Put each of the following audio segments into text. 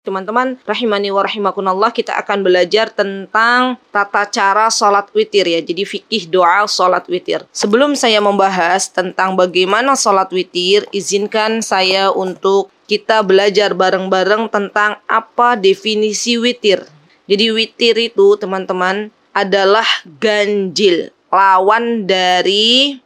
Teman-teman rahimani wa rahimakumullah, kita akan belajar tentang tata cara sholat witir ya. Jadi fikih doa sholat witir. Sebelum saya membahas tentang bagaimana sholat witir, izinkan saya untuk kita belajar bareng-bareng tentang apa definisi witir. Jadi witir itu teman-teman adalah ganjil, lawan dari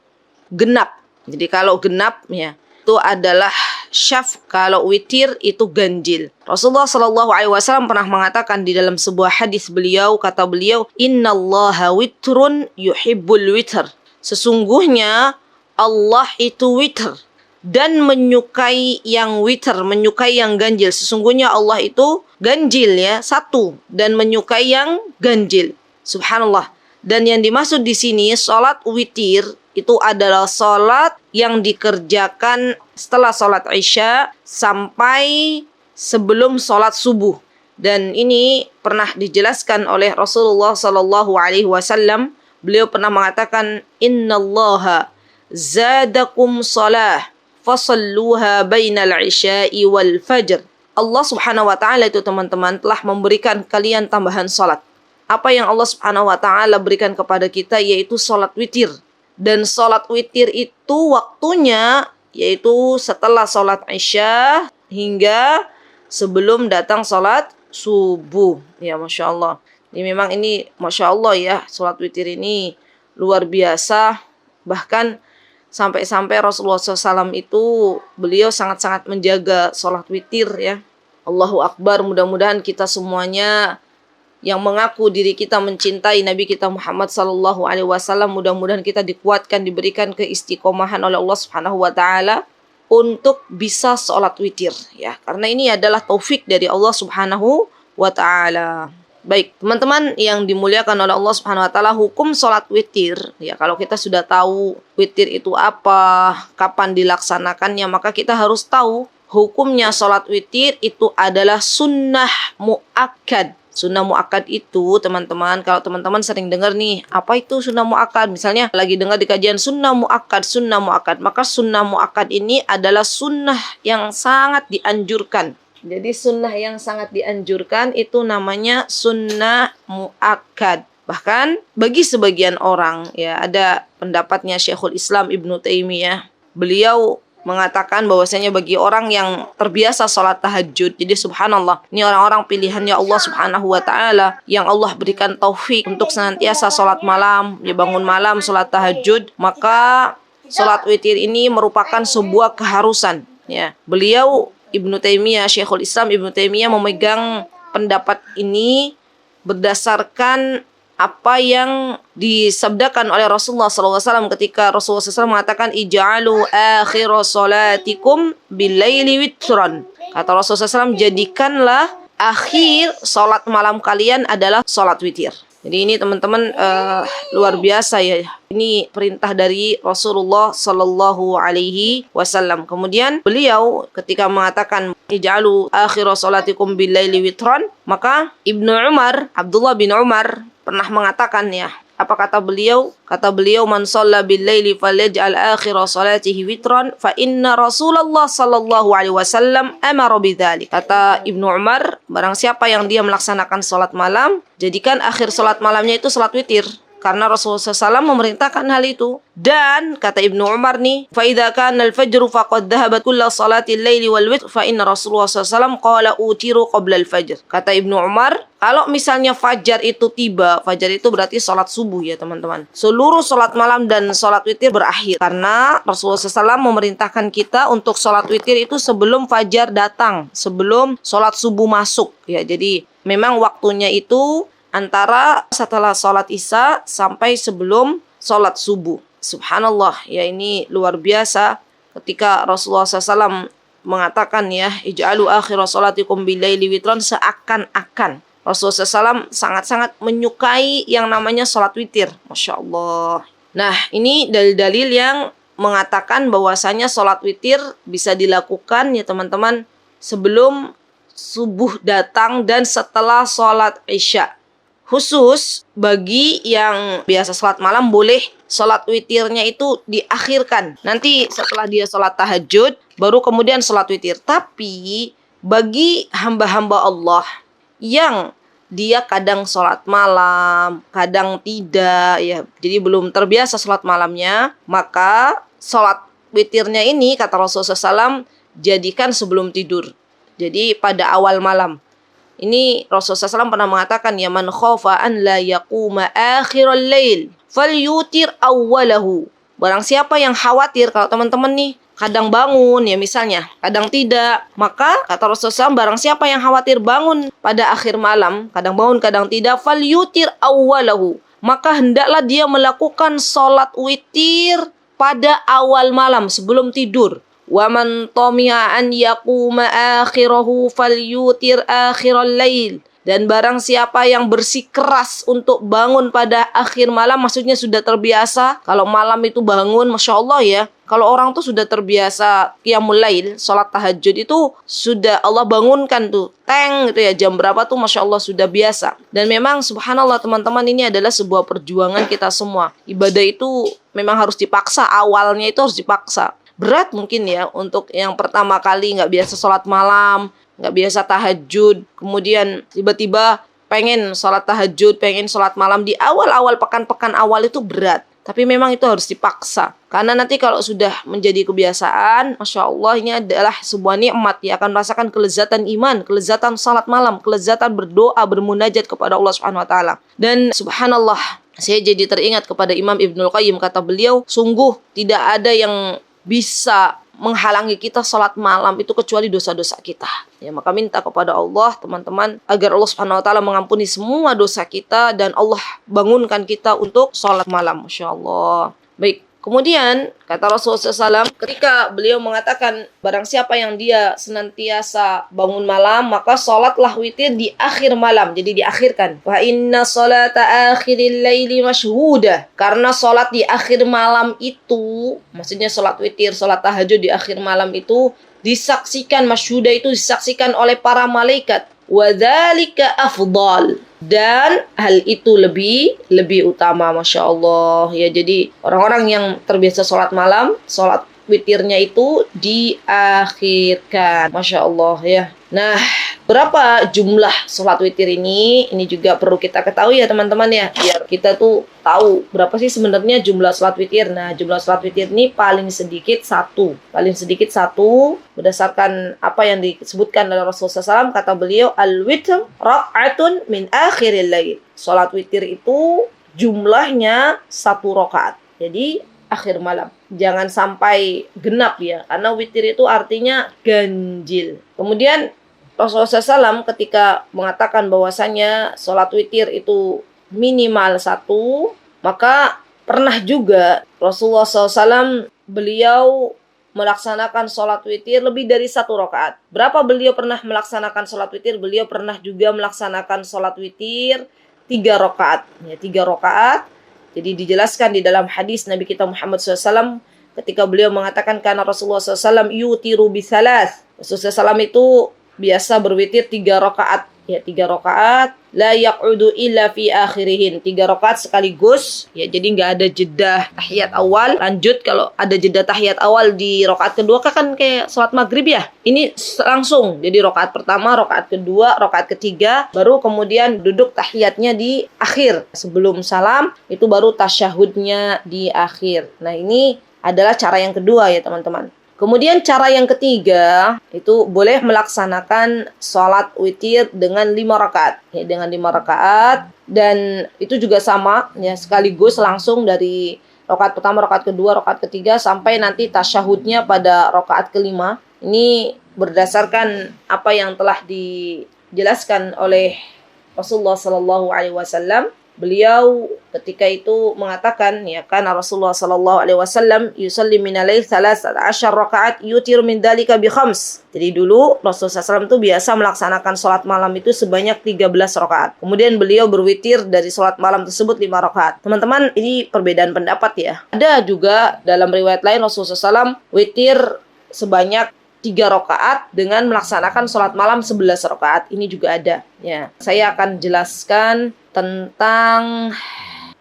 genap. Jadi kalau genap ya itu adalah syaf, kalau witir itu ganjil. Rasulullah SAW pernah mengatakan di dalam sebuah hadis beliau, kata beliau, innallaha witrun yuhibbul witr. Sesungguhnya Allah itu witr dan menyukai yang witr, menyukai yang ganjil. Sesungguhnya Allah itu ganjil ya, satu, dan menyukai yang ganjil. Subhanallah. Dan yang dimaksud di sini salat witir itu adalah salat yang dikerjakan setelah salat Isya sampai sebelum salat subuh. Dan ini pernah dijelaskan oleh Rasulullah SAW. Beliau pernah mengatakan, innallaha zadakum salah fasalluha bainal isya'i wal fajr. Allah Subhanahu wa taala itu teman-teman telah memberikan kalian tambahan salat. Apa yang Allah Subhanahu wa taala berikan kepada kita yaitu salat witir. Dan salat witir itu waktunya yaitu setelah salat Isya hingga sebelum datang salat subuh. Ya Masya Allah. Ini memang ini Masya Allah ya, salat witir ini luar biasa. Bahkan sampai-sampai Rasulullah SAW itu beliau sangat-sangat menjaga salat witir ya. Allahu Akbar, mudah-mudahan kita semuanya yang mengaku diri kita mencintai Nabi kita Muhammad SAW, mudah-mudahan kita dikuatkan, diberikan keistiqomahan oleh Allah Subhanahu wa taala untuk bisa sholat witir ya. Karena ini adalah taufik dari Allah Subhanahu wa taala. Baik, teman-teman yang dimuliakan oleh Allah Subhanahu wa taala, hukum sholat witir ya, kalau kita sudah tahu witir itu apa, kapan dilaksanakannya, maka kita harus tahu hukumnya sholat witir itu adalah sunnah muakkad. Sunnah muakkad itu teman-teman, kalau teman-teman sering dengar nih, apa itu sunnah muakkad? Misalnya lagi dengar di kajian sunnah muakkad, maka sunnah muakkad ini adalah sunnah yang sangat dianjurkan. Jadi sunnah yang sangat dianjurkan itu namanya sunnah muakkad. Bahkan bagi sebagian orang ya, ada pendapatnya Syekhul Islam Ibnu Taimiyah. Beliau mengatakan bahwasanya bagi orang yang terbiasa sholat tahajud, jadi subhanallah, ini orang-orang pilihannya Allah Subhanahu wa taala yang Allah berikan taufik untuk senantiasa sholat malam, ya bangun malam sholat tahajud, maka sholat witir ini merupakan sebuah keharusan ya. Beliau Ibnu Taimiyah, Syekhul Islam Ibnu Taimiyah memegang pendapat ini berdasarkan apa yang disabdakan oleh Rasulullah SAW ketika Rasulullah SAW mengatakan ij'alu akhir salatikum billaili witran. Kata Rasulullah SAW, jadikanlah akhir salat malam kalian adalah salat witir. Jadi ini teman-teman luar biasa ya. Ini perintah dari Rasulullah Sallallahu Alaihi Wasallam. Kemudian beliau ketika mengatakan ij'alu akhir salatikum billaili witran, maka Ibnu Umar, Abdullah bin Umar pernah mengatakan ya, apa kata beliau? Kata beliau, man shalla bil laili falyaj'al akhir salatihi witran fa inna Rasulullah sallallahu alaihi wasallam amara bidzalik. Kata Ibnu Umar, barang siapa yang dia melaksanakan salat malam, jadikan akhir salat malamnya itu salat witir. Karena Rasulullah SAW memerintahkan hal itu. Dan kata Ibnu Umar nih, fa idza kana al-fajru faqad dhahabat kullu salatil laili wal witr fa inna Rasulullah SAW qala utiru qabla al-fajr. Kata Ibnu Umar, kalau misalnya fajar itu tiba, fajar itu berarti salat subuh ya teman-teman. Seluruh salat malam dan salat witir berakhir. Karena Rasulullah SAW memerintahkan kita untuk salat witir itu sebelum fajar datang, sebelum salat subuh masuk ya. Jadi memang waktunya itu antara setelah sholat Isya sampai sebelum sholat subuh. Subhanallah, ya ini luar biasa ketika Rasulullah SAW mengatakan ya, ij'alu akhir sholatikum billaili witran, seakan-akan Rasulullah SAW sangat-sangat menyukai yang namanya sholat witir. Masya Allah. Nah, ini dalil-dalil yang mengatakan bahwasanya sholat witir bisa dilakukan ya teman-teman sebelum subuh datang dan setelah sholat Isya. Khusus bagi yang biasa sholat malam, boleh sholat witirnya itu diakhirkan. Nanti setelah dia sholat tahajud, baru kemudian sholat witir. Tapi bagi hamba-hamba Allah yang dia kadang sholat malam, kadang tidak, ya. Jadi belum terbiasa sholat malamnya, maka sholat witirnya ini, kata Rasulullah SAW, jadikan sebelum tidur. Jadi pada awal malam. Ini Rasulullah SAW pernah mengatakan, ya man khofa an la yaquma akhiral lail, falyutir awwalahu. Barang siapa yang khawatir, kalau teman-teman nih, kadang bangun ya misalnya, kadang tidak. Maka kata Rasulullah SAW, barang siapa yang khawatir bangun pada akhir malam, kadang bangun, kadang tidak, falyutir awwalahu. Maka hendaklah dia melakukan sholat witir pada awal malam sebelum tidur. Wa man tami'a an yaquma akhirahu falyutir akhiral lail. Dan barang siapa yang bersikeras untuk bangun pada akhir malam, maksudnya sudah terbiasa. Kalau malam itu bangun, Masya Allah ya. Kalau orang tuh sudah terbiasa qiyamul lail, sholat tahajud itu sudah Allah bangunkan tuh. Gitu ya, jam berapa tuh Masya Allah sudah biasa. Dan memang subhanallah teman-teman, ini adalah sebuah perjuangan kita semua. Ibadah itu memang harus dipaksa, awalnya itu harus dipaksa. Berat mungkin ya untuk yang pertama kali nggak biasa sholat malam, nggak biasa tahajud, kemudian tiba-tiba pengen sholat tahajud, pengen sholat malam di awal-awal pekan-pekan awal itu berat. Tapi memang itu harus dipaksa. Karena nanti kalau sudah menjadi kebiasaan, Masya Allah, ini adalah sebuah nikmat. Ya, akan merasakan kelezatan iman, kelezatan salat malam, kelezatan berdoa, bermunajat kepada Allah Subhanahu Wa Taala. Dan subhanallah, saya jadi teringat kepada Imam Ibnul Qayyim, kata beliau, sungguh tidak ada yang bisa menghalangi kita sholat malam itu kecuali dosa-dosa kita. Ya, maka minta kepada Allah, teman-teman, agar Allah Subhanahu Wa Taala mengampuni semua dosa kita dan Allah bangunkan kita untuk sholat malam. Masya Allah. Baik. Kemudian kata Rasulullah SAW, ketika beliau mengatakan barang siapa yang dia senantiasa bangun malam, maka sholatlah witir di akhir malam. Jadi diakhirkan. Wa inna sholata akhiril laili masyhudah. Karena sholat di akhir malam itu, maksudnya sholat witir, sholat tahajud di akhir malam itu disaksikan, masyhudah itu disaksikan oleh para malaikat. Wa dzalika afdal. Dan hal itu lebih utama, Masya Allah. Ya, jadi orang-orang yang terbiasa sholat malam, sholat witirnya itu diakhirkan. Masya Allah ya. Nah, berapa jumlah sholat witir ini? Ini juga perlu kita ketahui ya teman-teman ya. Biar kita tuh tahu berapa sih sebenarnya jumlah sholat witir. Nah, jumlah sholat witir ini paling sedikit satu. Paling sedikit satu. Berdasarkan apa yang disebutkan oleh Rasulullah SAW, kata beliau, al-witr rak'atun min akhiril lail. Sholat witir itu jumlahnya 1 rakaat. Jadi akhir malam. Jangan sampai genap ya. Karena witir itu artinya ganjil. Kemudian Rasulullah SAW ketika mengatakan bahwasanya sholat witir itu minimal 1, maka pernah juga Rasulullah SAW beliau melaksanakan sholat witir lebih dari 1 rakaat. Berapa beliau pernah melaksanakan sholat witir? Beliau pernah juga melaksanakan sholat witir 3 rakaat. Ya, 3 rakaat. Jadi dijelaskan di dalam hadis Nabi kita Muhammad SAW ketika beliau mengatakan karena Rasulullah SAW yutiru bisalas. Rasulullah SAW itu biasa berwitir 3 rakaat. Ya, 3 rakaat. La yaq'udu illa fi akhirihin. 3 rakaat sekaligus. Ya, jadi nggak ada jeda tahiyat awal. Lanjut kalau ada jeda tahiyat awal di rakaat kedua kan kayak sholat maghrib ya. Ini langsung. Jadi rakaat pertama, rakaat kedua, rakaat ketiga. Baru kemudian duduk tahiyatnya di akhir. Sebelum salam itu baru tasyahudnya di akhir. Nah, ini adalah cara yang kedua ya teman-teman. Kemudian cara yang ketiga itu boleh melaksanakan sholat witir dengan 5 rakaat. Ya, dengan 5 rakaat dan itu juga sama ya, sekaligus langsung dari rakaat pertama, rakaat kedua, rakaat ketiga sampai nanti tasyahudnya pada rakaat kelima. Ini berdasarkan apa yang telah dijelaskan oleh Rasulullah SAW. Beliau ketika itu mengatakan ya kan Rasulullah sallallahu alaihi wasallam yusalli min al-lail 13 rakaat yutir min dalika bi khams. Jadi dulu Rasulullah SAW itu biasa melaksanakan sholat malam itu sebanyak 13 rakaat. Kemudian beliau berwitir dari sholat malam tersebut 5 rakaat. Teman-teman, ini perbedaan pendapat ya. Ada juga dalam riwayat lain Rasulullah SAW witir sebanyak 3 rakaat dengan melaksanakan sholat malam 11 rakaat. Ini juga ada. Ya, saya akan jelaskan tentang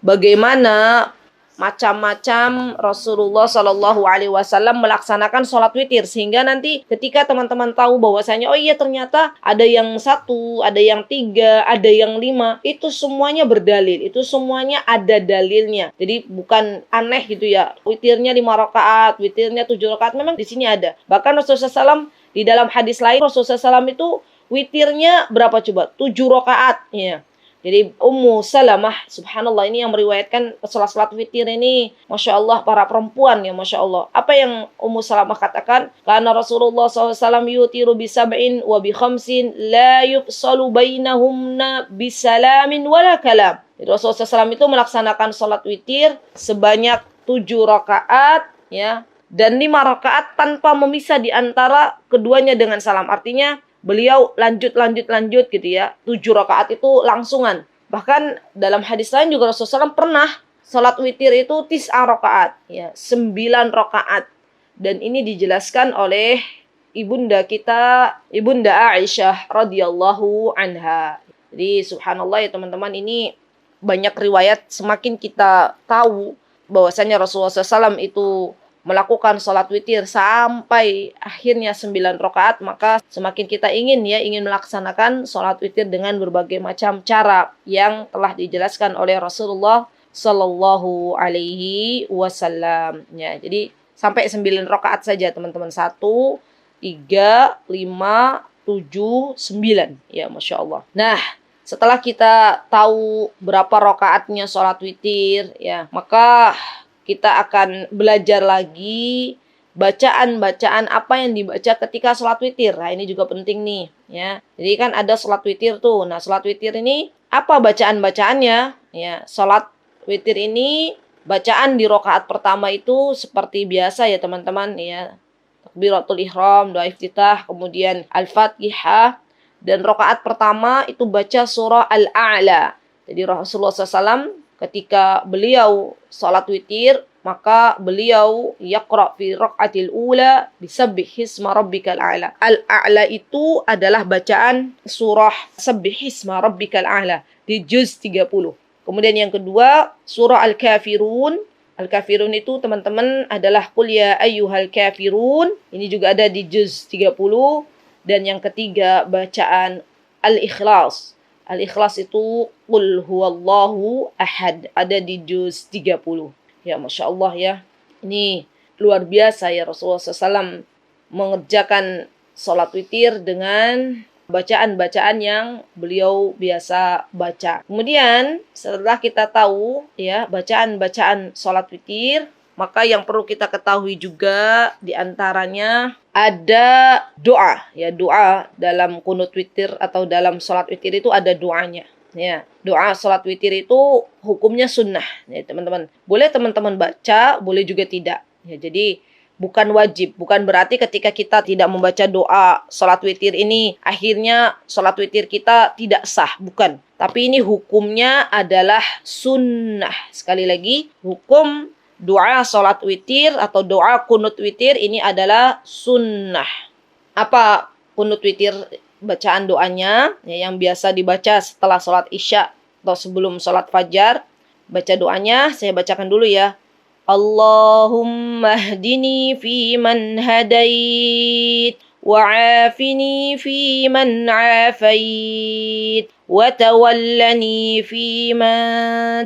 bagaimana macam-macam Rasulullah Shallallahu Alaihi Wasallam melaksanakan sholat witir, sehingga nanti ketika teman-teman tahu bahwasanya oh iya ternyata ada yang 1, ada yang 3, ada yang 5, itu semuanya berdalil, itu semuanya ada dalilnya. Jadi bukan aneh gitu ya, witirnya 5 rakaat, witirnya 7 rakaat, memang di sini ada. Bahkan Rasulullah SAW di dalam hadis lain Rasulullah SAW itu witirnya berapa coba? 7 rakaat ya. Jadi Ummu Salamah, subhanallah, ini yang meriwayatkan salat witir ini, Masya Allah, para perempuan ya, Masya Allah. Apa yang Ummu Salamah katakan? Karena Rasulullah SAW yutiru bisab'in wa bi khamsin la yufsalu bainahumna bisalamin wala kalam. Jadi Rasulullah SAW itu melaksanakan salat witir sebanyak 7 rakaat ya, dan 5 rakaat tanpa memisah di antara keduanya dengan salam. Artinya beliau lanjut gitu ya. 7 rakaat itu langsungan. Bahkan dalam hadis lain juga Rasulullah SAW pernah salat witir itu 9 rakaat ya, 9 rakaat. Dan ini dijelaskan oleh ibunda kita, Ibunda Aisyah radhiyallahu anha. Jadi subhanallah ya teman-teman, ini banyak riwayat semakin kita tahu bahwasanya Rasulullah SAW itu melakukan sholat witir sampai akhirnya 9 rakaat, maka semakin kita ingin melaksanakan sholat witir dengan berbagai macam cara yang telah dijelaskan oleh Rasulullah Sallallahu Alaihi Wasallam. Ya, jadi sampai 9 rakaat saja teman-teman. 1, 3, 5, 7, 9. Ya, Masya Allah. Nah, setelah kita tahu berapa rakaatnya sholat witir, ya, maka kita akan belajar lagi bacaan-bacaan apa yang dibaca ketika sholat witir. Nah, ini juga penting nih ya. Jadi kan ada sholat witir tuh. Nah, sholat witir ini apa bacaan-bacaannya? Ya, sholat witir ini bacaan di rakaat pertama itu seperti biasa ya teman-teman ya. Takbiratul ihram, doa iftitah, kemudian al-fatihah, dan rakaat pertama itu baca surah Al-A'la. Jadi Rasulullah SAW ketika beliau salat witir, maka beliau yaqra fi raqatil ula bisabbihisma rabbikal a'la. Al-A'la itu adalah bacaan surah Sabbihisma rabbikal a'la di juz 30. Kemudian yang kedua, surah Al-Kafirun. Al-Kafirun itu teman-teman adalah Qul ya ayyuhal kafirun. Ini juga ada di juz 30. Dan yang ketiga, bacaan Al-Ikhlas. Al-Ikhlas itu Qul huwallahu ahad, ada di juz 30. Ya, Masya Allah ya. Ini luar biasa ya, Rasulullah SAW mengerjakan sholat witir dengan bacaan-bacaan yang beliau biasa baca. Kemudian setelah kita tahu ya bacaan-bacaan sholat witir, maka yang perlu kita ketahui juga diantaranya ada doa. Ya, doa dalam kunut witir atau dalam sholat witir itu ada doanya. Ya, doa sholat witir itu hukumnya sunnah. Ya, teman-teman. Boleh teman-teman baca, boleh juga tidak. Ya, jadi bukan wajib. Bukan berarti ketika kita tidak membaca doa sholat witir ini, akhirnya sholat witir kita tidak sah. Bukan. Tapi ini hukumnya adalah sunnah. Sekali lagi, hukum doa sholat witir atau doa kunut witir ini adalah sunnah. Apa kunut witir bacaan doanya? Ya, yang biasa dibaca setelah sholat isya atau sebelum sholat fajar. Baca doanya, saya bacakan dulu ya. Allahumma hdini fi man hadait, wa'afini fi man afait, وتولني فيما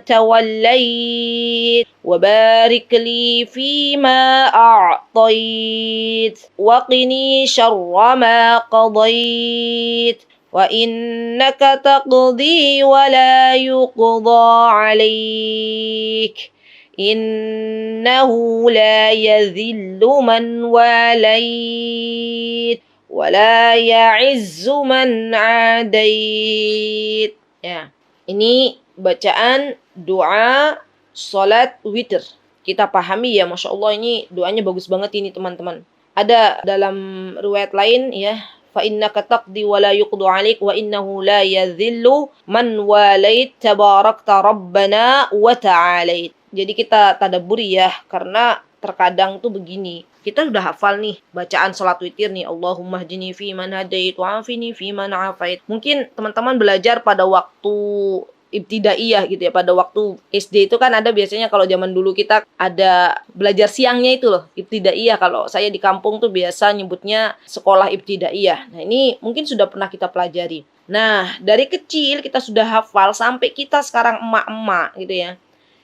توليت وبارك لي فيما أعطيت وقني شر ما قضيت وإنك تقضي ولا يقضى عليك إنه لا يذل من واليت wala ya'izzu man 'adait. Ya, ini bacaan doa salat witir. Kita pahami ya, Masya Allah, ini doanya bagus banget ini teman-teman. Ada dalam riwayat lain ya, fa innaka taqdi wa la yuqdu 'alaik wa innahu la yadhillu man walait tabarakta rabbana wa ta'alait. Jadi kita tadabburi ya, karena terkadang tuh begini. Kita sudah hafal nih bacaan sholat witir nih. Allahumma hdini fi man hadait wa afini fi man afait. Mungkin teman-teman belajar pada waktu ibtidaiyah gitu ya. Pada waktu SD itu kan ada biasanya, kalau zaman dulu kita ada belajar siangnya itu loh, ibtidaiyah. Kalau saya di kampung tuh biasa nyebutnya sekolah ibtidaiyah. Nah, ini mungkin sudah pernah kita pelajari. Nah, dari kecil kita sudah hafal sampai kita sekarang emak-emak gitu ya.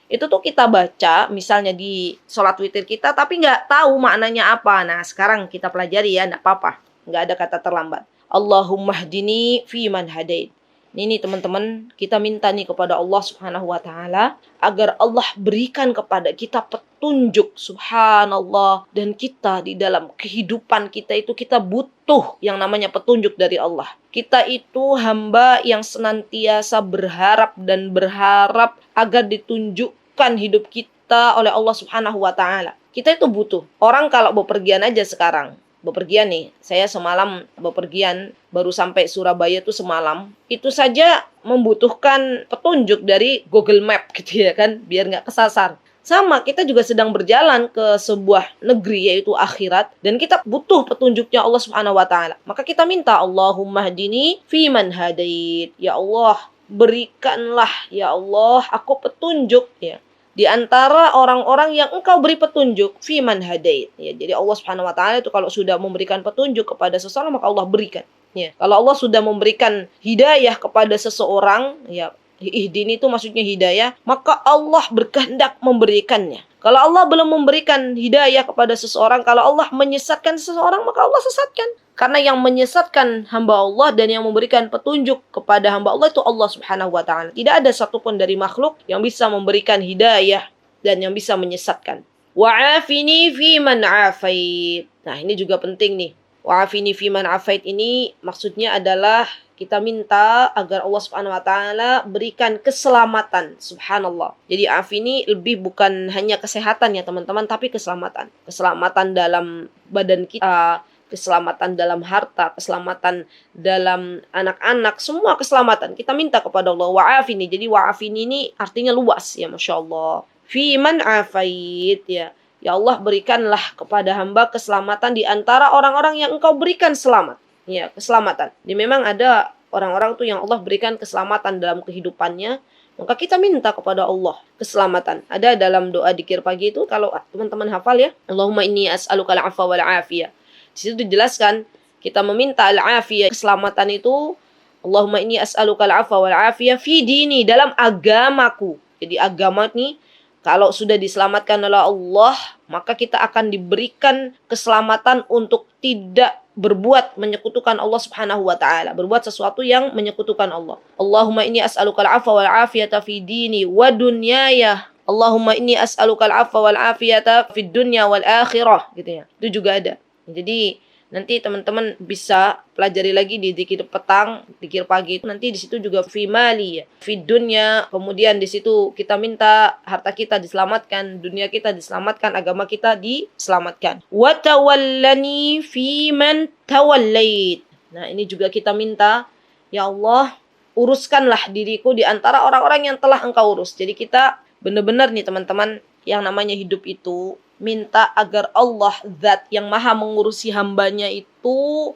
Itu tuh kita baca misalnya di sholat witir kita, tapi nggak tahu maknanya apa. Nah, sekarang kita pelajari ya, nggak apa-apa. Nggak ada kata terlambat. Allahumma hdini fi man hadait. Ini teman-teman, kita minta nih kepada Allah Subhanahu wa taala agar Allah berikan kepada kita petunjuk, subhanallah. Dan kita di dalam kehidupan kita itu kita butuh yang namanya petunjuk dari Allah. Kita itu hamba yang senantiasa berharap dan berharap agar ditunjukkan hidup kita oleh Allah Subhanahu wa taala. Kita itu butuh. Orang kalau bepergian aja sekarang, bepergian nih, saya semalam bepergian, baru sampai Surabaya tuh semalam, itu saja membutuhkan petunjuk dari Google Map gitu ya kan, biar nggak kesasar. Sama, kita juga sedang berjalan ke sebuah negeri yaitu akhirat, dan kita butuh petunjuknya Allah Subhanahu wa taala. Maka kita minta, Allahumma hdini fi man hadait. Ya Allah, berikanlah ya Allah aku petunjuk ya di antara orang-orang yang engkau beri petunjuk, fiman hadait. Ya, jadi Allah Subhanahu wa taala itu kalau sudah memberikan petunjuk kepada seseorang, maka Allah berikan. Ya, kalau Allah sudah memberikan hidayah kepada seseorang, ya, ihdini itu maksudnya hidayah, maka Allah berkehendak memberikannya. Kalau Allah belum memberikan hidayah kepada seseorang, kalau Allah menyesatkan seseorang, maka Allah sesatkan. Karena yang menyesatkan hamba Allah dan yang memberikan petunjuk kepada hamba Allah itu Allah Subhanahu wa taala. Tidak ada satupun dari makhluk yang bisa memberikan hidayah dan yang bisa menyesatkan. Wa'afini fi man afait. Nah, ini juga penting nih. Wa'afini fi man afait ini maksudnya adalah kita minta agar Allah Subhanahu wa taala berikan keselamatan. Subhanallah. Jadi afini lebih bukan hanya kesehatan ya teman-teman, tapi keselamatan. Keselamatan dalam badan kita, keselamatan dalam harta, keselamatan dalam anak-anak, semua keselamatan. Kita minta kepada Allah, wa'afini. Jadi wa'afini ini artinya luas ya, Masya Allah. Fi man afait ya. Ya Allah, berikanlah kepada hamba keselamatan di antara orang-orang yang engkau berikan selamat. Ya, keselamatan. Jadi memang ada orang-orang tuh yang Allah berikan keselamatan dalam kehidupannya. Maka kita minta kepada Allah keselamatan. Ada dalam doa dzikir pagi itu, kalau teman-teman hafal ya, Allahumma inni as'aluka al-'afwa wal 'afiyah. Di situ dijelaskan kita meminta al-'afiyah, keselamatan itu Allahumma inni as'aluka al-'afwa wal 'afiyah fi dini, dalam agamaku. Jadi agama ini kalau sudah diselamatkan oleh Allah, maka kita akan diberikan keselamatan untuk tidak berbuat menyekutukan Allah Subhanahu wa taala, berbuat sesuatu yang menyekutukan Allah. Allahumma inni as'aluka al-'afwa wal 'afiyata fi dini wa dunyaya. Allahumma inni as'aluka al-'afwa wal 'afiyata fid dunya wal akhirah gitu ya. Itu juga ada. Jadi nanti teman-teman bisa pelajari lagi di dzikir petang, dzikir pagi. Nanti di situ juga fi mali ya, fi dunya. Kemudian di situ kita minta harta kita diselamatkan, dunia kita diselamatkan, agama kita diselamatkan. Wa tawallani fi man tawallait. Nah, ini juga kita minta, ya Allah, uruskanlah diriku di antara orang-orang yang telah Engkau urus. Jadi kita benar-benar nih teman-teman, yang namanya hidup itu minta agar Allah, zat yang maha mengurusi hambanya itu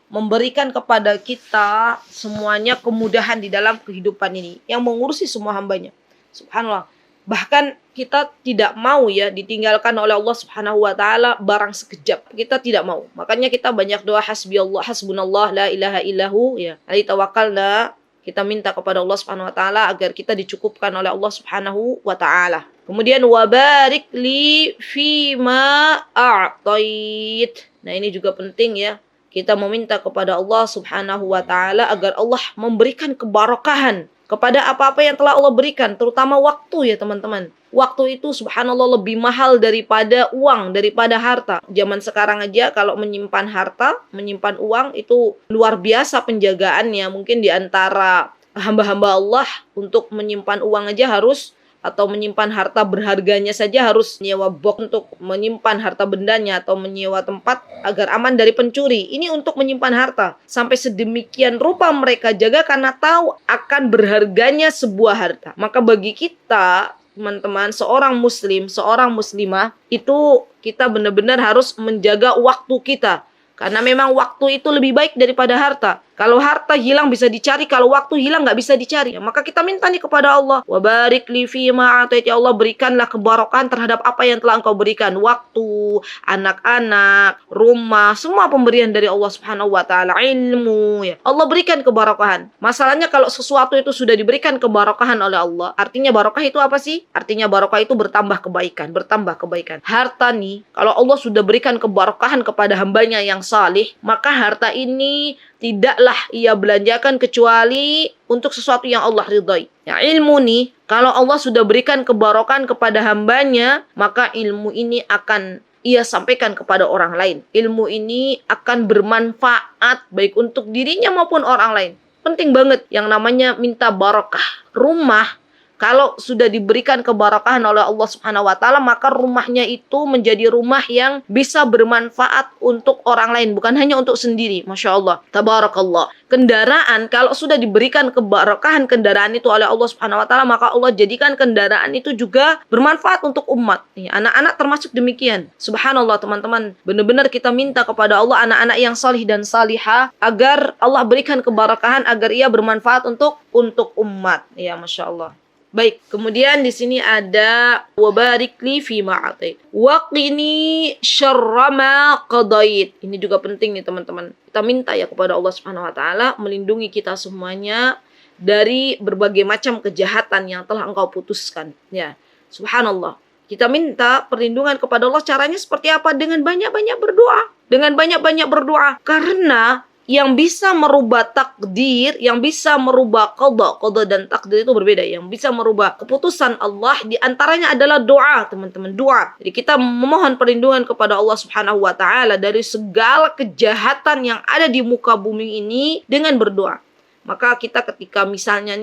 memberikan kepada kita semuanya kemudahan di dalam kehidupan ini, yang mengurusi semua hambanya. Subhanallah. Bahkan kita tidak mau ya ditinggalkan oleh Allah Subhanahu wa taala barang sekejap. Kita tidak mau. Makanya kita banyak doa hasbiyallah, hasbunallah, la ilaha illahu ya. Alaihi tawakkalna. Kita minta kepada Allah Subhanahu wa taala agar kita dicukupkan oleh Allah Subhanahu wa taala. Kemudian wabarik li fima a'tait. Nah, ini juga penting ya. Kita meminta kepada Allah Subhanahu wa taala agar Allah memberikan keberkahan kepada apa-apa yang telah Allah berikan, terutama waktu ya teman-teman. Waktu itu subhanallah lebih mahal daripada uang, daripada harta. Zaman sekarang aja kalau menyimpan harta, menyimpan uang itu luar biasa penjagaannya. Mungkin di antara hamba-hamba Allah untuk menyimpan uang aja harus, atau menyimpan harta berharganya saja harus menyewa box untuk menyimpan harta bendanya, atau menyewa tempat agar aman dari pencuri. Ini untuk menyimpan harta. Sampai sedemikian rupa mereka jaga karena tahu akan berharganya sebuah harta. Maka bagi kita, teman-teman, seorang muslim, seorang muslimah, itu kita benar-benar harus menjaga waktu kita. Karena memang waktu itu lebih baik daripada harta. Kalau harta hilang bisa dicari, kalau waktu hilang nggak bisa dicari. Maka kita minta nih kepada Allah. Wa barik li fima atait, ya Allah berikanlah kebarokahan terhadap apa yang telah Engkau berikan. Waktu, anak-anak, rumah, semua pemberian dari Allah Subhanahu wa taala, ilmu ya. Allah berikan kebarokahan. Masalahnya kalau sesuatu itu sudah diberikan kebarokahan oleh Allah, artinya barokah itu apa sih? Artinya barokah itu bertambah kebaikan, bertambah kebaikan. Harta nih, kalau Allah sudah berikan kebarokahan kepada hambanya yang salih, maka harta ini tidaklah ia belanjakan kecuali untuk sesuatu yang Allah ridhai. Ya, ilmu nih, kalau Allah sudah berikan kebarokan kepada hambanya, maka ilmu ini akan ia sampaikan kepada orang lain. Ilmu ini akan bermanfaat baik untuk dirinya maupun orang lain. Penting banget yang namanya minta barokah. Rumah kalau sudah diberikan keberkahan oleh Allah Subhanahu wa taala, maka rumahnya itu menjadi rumah yang bisa bermanfaat untuk orang lain, bukan hanya untuk sendiri. Masya Allah, tabarakallah. Kendaraan kalau sudah diberikan keberkahan kendaraan itu oleh Allah Subhanahu wa taala, maka Allah jadikan kendaraan itu juga bermanfaat untuk umat. Anak-anak termasuk demikian. Subhanallah teman-teman, benar-benar kita minta kepada Allah anak-anak yang salih dan salihah agar Allah berikan keberkahan agar ia bermanfaat untuk umat. Ya, Masya Allah. Baik, kemudian di sini ada wabarik li fi ma'atait. Waqini syarra ma qadait. Ini juga penting nih teman-teman. Kita minta ya kepada Allah Subhanahu wa taala melindungi kita semuanya dari berbagai macam kejahatan yang telah Engkau putuskan. Ya, subhanallah. Kita minta perlindungan kepada Allah, caranya seperti apa? Dengan banyak-banyak berdoa. Dengan banyak-banyak berdoa. Karena yang bisa merubah takdir, yang bisa merubah qada dan takdir itu berbeda. Yang bisa merubah keputusan Allah diantaranya adalah doa, teman-teman, doa. Jadi kita memohon perlindungan kepada Allah Subhanahu wa taala dari segala kejahatan yang ada di muka bumi ini dengan berdoa. Maka kita ketika misalnya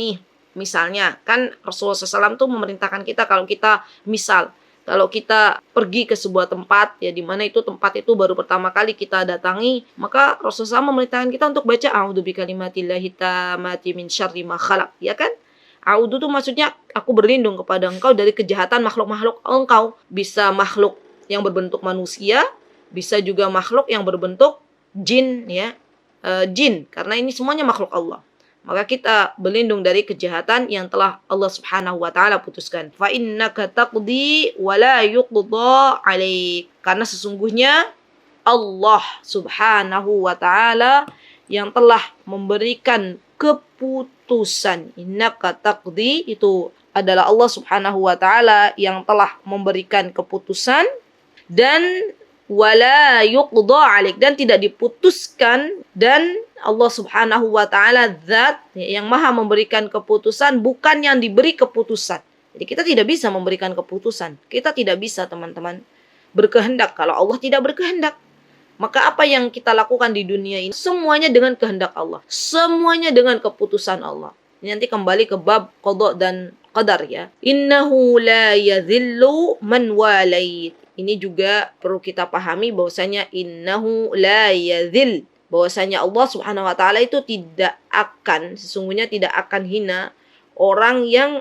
kan Rasulullah SAW tuh memerintahkan kita kalau kita pergi ke sebuah tempat ya di mana itu tempat itu baru pertama kali kita datangi, maka Rasulullah SAW memerintahkan kita untuk baca a'udzu bikalimatillahi tammati min syarri ma khalaq, ya kan? A'udzu itu maksudnya aku berlindung kepada Engkau dari kejahatan makhluk-makhluk Engkau. Bisa makhluk yang berbentuk manusia, bisa juga makhluk yang berbentuk jin ya. Jin, karena ini semuanya makhluk Allah. Maka kita berlindung dari kejahatan yang telah Allah Subhanahu wa taala putuskan. Fa innaka taqdi wa la yuqda 'alaik. Karena sesungguhnya Allah Subhanahu wa taala yang telah memberikan keputusan. Innaka taqdi itu adalah Allah Subhanahu wa taala yang telah memberikan keputusan dan wala yuqda 'alaik, dan tidak diputuskan, dan Allah Subhanahu wa taala zat yang maha memberikan keputusan, bukan yang diberi keputusan. Jadi kita tidak bisa memberikan keputusan. Kita tidak bisa, teman-teman, berkehendak kalau Allah tidak berkehendak. Maka apa yang kita lakukan di dunia ini semuanya dengan kehendak Allah. Semuanya dengan keputusan Allah. Ini nanti kembali ke bab qada dan qadar ya. Innahu la yadhillu man walait. Ini juga perlu kita pahami bahwasanya innahu la yadhil. Bahwasanya Allah Subhanahu wa taala itu sesungguhnya tidak akan hina orang yang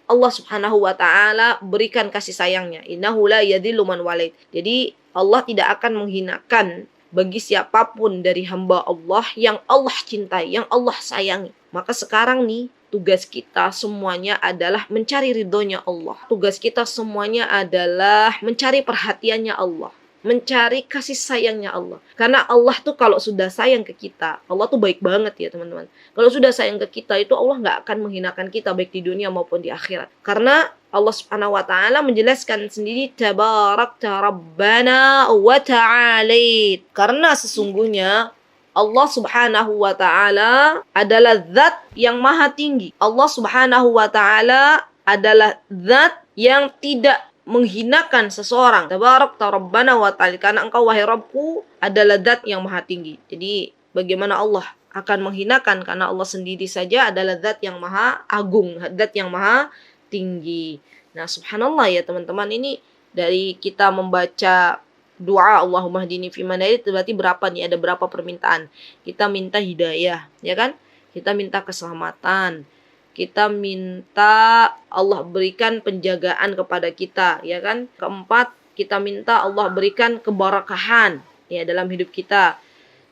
Allah Subhanahu wa taala berikan kasih sayangnya. Innahu la yadhillu man walait. Jadi Allah tidak akan menghinakan bagi siapapun dari hamba Allah yang Allah cintai, yang Allah sayangi. Maka sekarang nih tugas kita semuanya adalah mencari ridhonya Allah. Tugas kita semuanya adalah mencari perhatiannya Allah, mencari kasih sayangnya Allah. Karena Allah tuh kalau sudah sayang ke kita, Allah tuh baik banget ya teman-teman. Kalau sudah sayang ke kita itu Allah nggak akan menghinakan kita baik di dunia maupun di akhirat. Karena Allah Subhanahu wa taala menjelaskan sendiri, tabarakta rabbana wa ta'alait. Karena sesungguhnya Allah Subhanahu wa taala adalah zat yang maha tinggi. Allah Subhanahu wa taala adalah zat yang tidak menghinakan seseorang. Tabarakta rabbana wa ta'ala. Karena Engkau wahai Rabbku adalah zat yang maha tinggi. Jadi bagaimana Allah akan menghinakan, karena Allah sendiri saja adalah zat yang maha agung, zat yang maha tinggi. Nah, subhanallah ya teman-teman, ini dari kita membaca doa Allahumma hdini fiman hadait, berarti berapa nih? Ada berapa permintaan? Kita minta hidayah, ya kan? Kita minta keselamatan. Kita minta Allah berikan penjagaan kepada kita, ya kan? Keempat, kita minta Allah berikan keberkahan ya dalam hidup kita.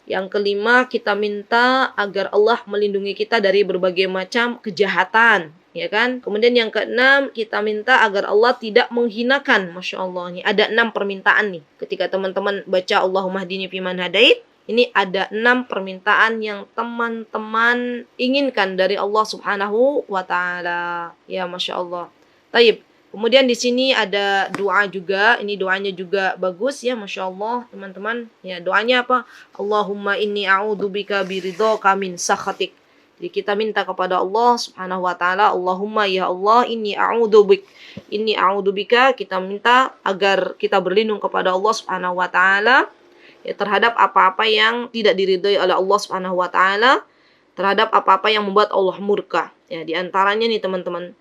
Yang kelima, kita minta agar Allah melindungi kita dari berbagai macam kejahatan, ya kan? Kemudian yang keenam, kita minta agar Allah tidak menghinakan. Masya Allah, nih ada 6 permintaan nih. Ketika teman-teman baca Allahumma hdini fiman hadait, ini ada 6 permintaan yang teman-teman inginkan dari Allah Subhanahu wa Ta'ala. Ya, Masya Allah. Taib. Kemudian di sini ada doa juga. Ini doanya juga bagus ya, Masya Allah teman-teman. Ya, doanya apa? Allahumma inni a'udzubika biridhaka min sakhatik. Jadi kita minta kepada Allah Subhanahu wa Ta'ala, Allahumma ya Allah, inni a'udzubika, kita minta agar kita berlindung kepada Allah Subhanahu wa Ta'ala ya, terhadap apa-apa yang tidak diridhai oleh Allah Subhanahu wa Ta'ala, terhadap apa-apa yang membuat Allah murka. Ya, di antaranya nih teman-teman,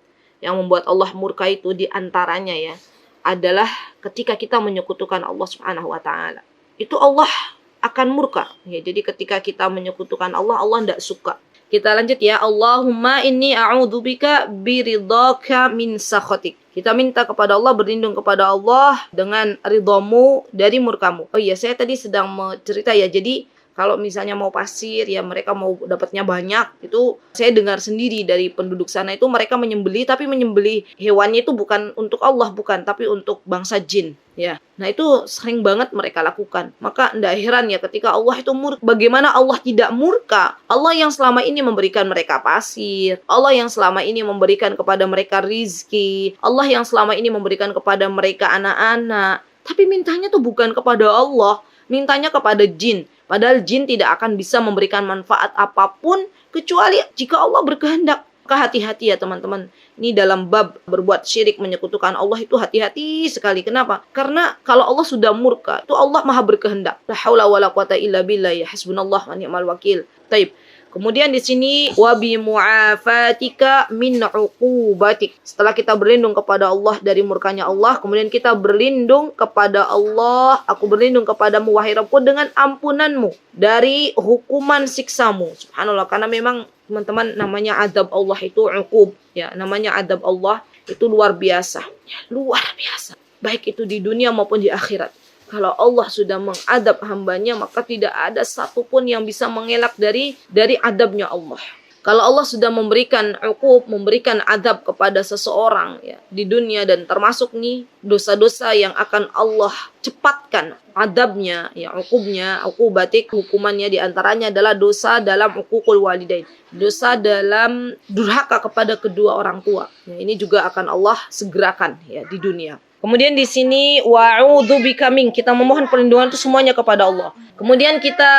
yang membuat Allah murka itu diantaranya ya adalah ketika kita menyekutukan Allah Subhanahu wa Ta'ala. Itu Allah akan murka. Ya, jadi ketika kita menyekutukan Allah, Allah tidak suka. Kita lanjut ya. Allahumma inni a'udzubika biridhaka min sakhatik. Kita minta kepada Allah, berlindung kepada Allah dengan ridhamu dari murkamu. Oh iya, saya tadi sedang cerita ya. Jadi kalau misalnya mau pasir, ya mereka mau dapatnya banyak, itu saya dengar sendiri dari penduduk sana itu mereka menyembelih, tapi menyembelih hewannya itu bukan untuk Allah, bukan, tapi untuk bangsa jin. Ya, nah itu sering banget mereka lakukan. Maka tidak heran ya ketika Allah itu murka. Bagaimana Allah tidak murka? Allah yang selama ini memberikan mereka pasir, Allah yang selama ini memberikan kepada mereka rizki, Allah yang selama ini memberikan kepada mereka anak-anak. Tapi mintanya tuh bukan kepada Allah, mintanya kepada jin. Padahal jin tidak akan bisa memberikan manfaat apapun kecuali jika Allah berkehendak. Maka hati-hati ya teman-teman. Ini dalam bab berbuat syirik, menyekutukan Allah itu hati-hati sekali. Kenapa? Karena kalau Allah sudah murka, itu Allah maha berkehendak. La haula wala quwata illa billah, ya hasbunallah wa ni'mal wakil. Taib. Kemudian di sini wa bi mu'afatika min uqubatik. Setelah kita berlindung kepada Allah dari murkanya Allah, kemudian kita berlindung kepada Allah, aku berlindung kepadamu wahai Rabbku dengan ampunanmu dari hukuman siksamu. Subhanallah, karena memang teman-teman namanya azab Allah itu uqub, ya, namanya azab Allah itu luar biasa. Ya, luar biasa. Baik itu di dunia maupun di akhirat. Kalau Allah sudah mengadab hambanya, maka tidak ada satupun yang bisa mengelak dari adabnya Allah. Kalau Allah sudah memberikan uqub, memberikan adab kepada seseorang ya di dunia, dan termasuk nih dosa-dosa yang akan Allah cepatkan adabnya, ya uqubnya, uqubatik, hukumannya diantaranya adalah dosa dalam uququl walidain, dosa dalam durhaka kepada kedua orang tua. Ya, ini juga akan Allah segerakan ya di dunia. Kemudian di sini wa'udzubika min, kita memohon perlindungan itu semuanya kepada Allah. Kemudian kita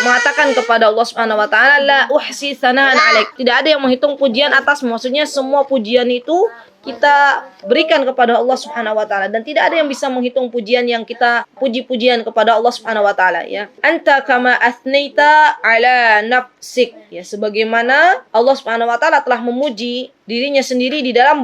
mengatakan kepada Allah Subhanahu wa Ta'ala, la uhsi tsana'an 'alaik. Tidak ada yang menghitung pujian atas, maksudnya semua pujian itu kita berikan kepada Allah Subhanahu wa Ta'ala, dan tidak ada yang bisa menghitung pujian yang kita puji-pujian kepada Allah Subhanahu wa Ta'ala ya. Anta kama athnaita ala nafsik, ya, sebagaimana Allah Subhanahu wa Ta'ala telah memuji dirinya sendiri di dalam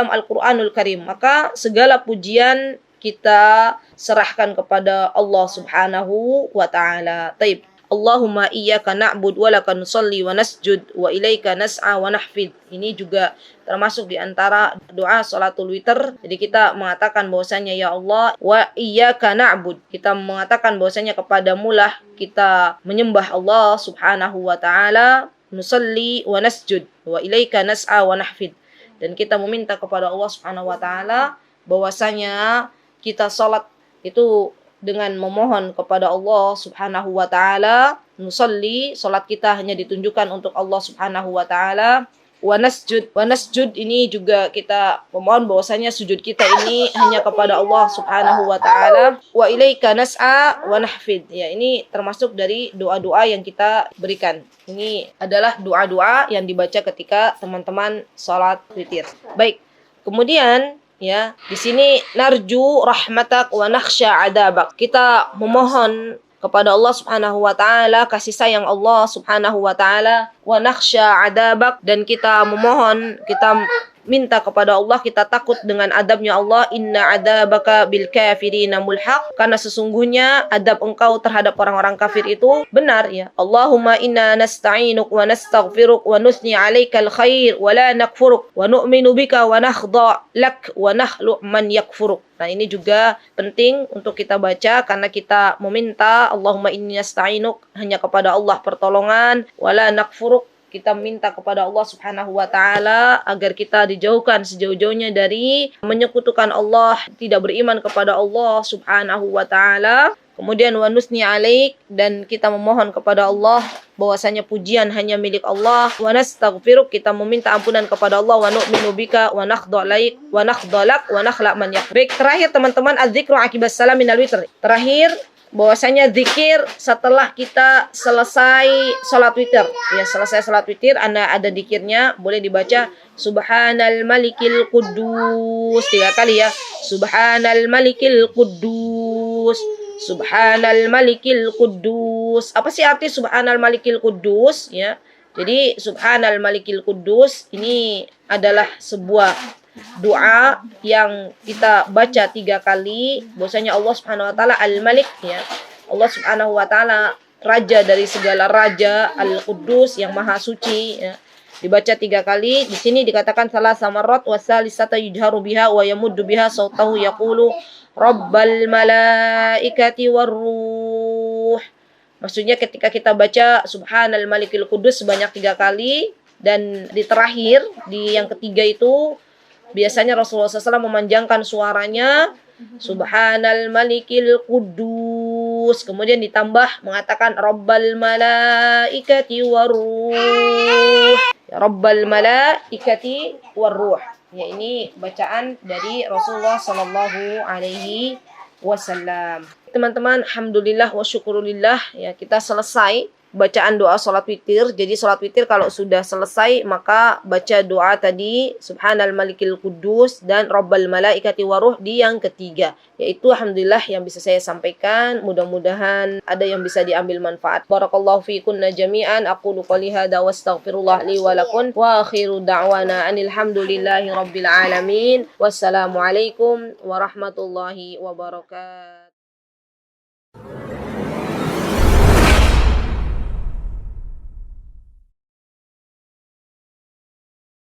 Al-Qur'anul Karim, maka segala pujian kita serahkan kepada Allah Subhanahu wa Ta'ala. Taib. Allahumma iyyaka na'bud wa laka nusalli wa nasjud wa ilaika nas'a wa nahfid. Ini juga termasuk di antara doa salatul witir. Jadi kita mengatakan bahwasanya ya Allah, wa iyyaka na'bud. Kita mengatakan bahwasanya kepadamu lah kita menyembah Allah Subhanahu wa Ta'ala, nusalli wa nasjud wa ilaika nas'a wa nahfid. Dan kita meminta kepada Allah Subhanahu wa Ta'ala bahwasanya kita salat itu dengan memohon kepada Allah Subhanahu wa Ta'ala. Nusalli, salat kita hanya ditunjukkan untuk Allah Subhanahu wa Ta'ala. Wa nasjud ini juga kita memohon bahwasanya sujud kita ini hanya kepada Allah Subhanahu wa Ta'ala. Wa ilaika nas'a wa nahfid. Ya, ini termasuk dari doa-doa yang kita berikan. Ini adalah doa-doa yang dibaca ketika teman-teman salat witir. Baik. Kemudian ya, di sini narju rahmatak wa nakhsha adabak. Kita memohon kepada Allah Subhanahu wa Ta'ala kasih sayang Allah Subhanahu wa Ta'ala, wa nakhsha adabak, dan kita memohon, kita minta kepada Allah, kita takut dengan adabnya Allah. Inna adabaka bil kafirina mulhaq, karena sesungguhnya adab engkau terhadap orang-orang kafir itu benar ya. Allahumma inna nasta'inuk wa nastaghfiruk wa nusni 'alaikal khair wa la nakfuruk wa nu'minu bika wa nakhda' lak wa nakhlu' man yakfuruk. Nah, ini juga penting untuk kita baca karena kita meminta Allahumma inni nasta'inuk, hanya kepada Allah pertolongan, wala nakfuruk, kita minta kepada Allah Subhanahu wa taala agar kita dijauhkan sejauh-jauhnya dari menyekutukan Allah, tidak beriman kepada Allah Subhanahu wa taala. Kemudian wa nusni alaik, dan kita memohon kepada Allah bahwasanya pujian hanya milik Allah. Wa nastaghfiruk, kita meminta ampunan kepada Allah. Wa nu'minu bika wa nakhdalaik wa nakhdalak wa nakhla man yakfik. Terakhir teman-teman, az-zikru aqibas salam minal witr. Terakhir bahwasanya zikir setelah kita selesai salat witir. Ya, selesai salat witir ada zikirnya, boleh dibaca Subhanal Malikil Quddus 3 kali ya. Subhanal Malikil Quddus. Subhanal Malikil Quddus. Apa sih arti Subhanal Malikil Quddus ya? Jadi Subhanal Malikil Quddus ini adalah sebuah doa yang kita baca 3 kali. Bahwasanya Allah Subhanahu wa taala Al-Malik ya. Allah Subhanahu wa taala raja dari segala raja, Al-Quddus yang maha suci ya. Dibaca 3 kali. Di sini dikatakan salah samarat wa salisata yujharu biha wa yamuddu biha sautahu yaqulu Rabbal malaikati warruh. Maksudnya ketika kita baca Subhanal Malikil Quddus sebanyak 3 kali, dan di terakhir, di yang ketiga itu biasanya Rasulullah SAW memanjangkan suaranya Subhanal Malikil Quddus, kemudian ditambah mengatakan Rabbal malaikati warruh. Rabbal malaikati warruh. Ya, ini bacaan dari Rasulullah Sallallahu Alaihi Wasallam. Teman-teman, alhamdulillah wa syukurillah ya, kita selesai bacaan doa salat witir. Jadi salat witir kalau sudah selesai maka baca doa tadi Subhanal Malikil Quddus dan Rabbal Malaikati Waruh di yang ketiga. Yaitu alhamdulillah yang bisa saya sampaikan. Mudah-mudahan ada yang bisa diambil manfaat. Barakallahu fiikunna jami'an. Aqulu qouli hadza wa astaghfirullah li wa lakum wa akhiru da'wana anil hamdulillahi rabbil alamin. Wassalamualaikum warahmatullahi wabarakatuh.